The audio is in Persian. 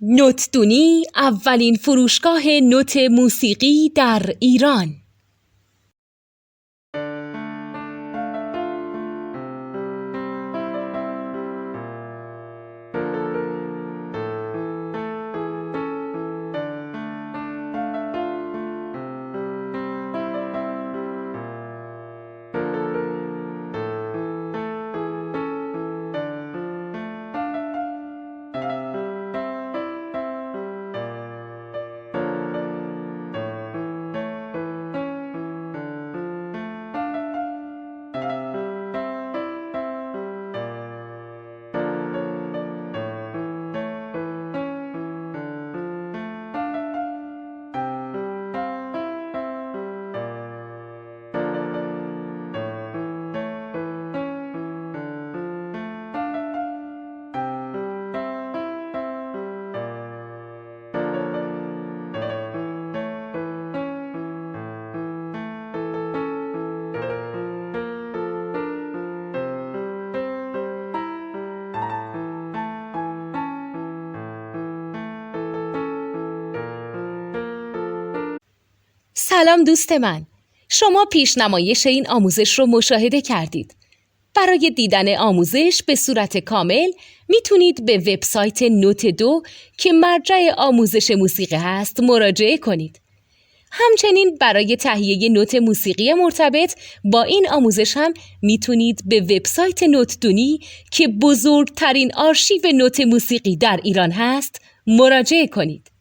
نوتدونی اولین فروشگاه نوت موسیقی در ایران. سلام دوست من، شما پیشنمایش این آموزش رو مشاهده کردید. برای دیدن آموزش به صورت کامل میتونید به وبسایت نوت2 که مرجع آموزش موسیقی هست مراجعه کنید. همچنین برای تهیه نوت موسیقی مرتبط با این آموزش هم میتونید به وبسایت نوتدونی که بزرگترین آرشیو نوت موسیقی در ایران هست مراجعه کنید.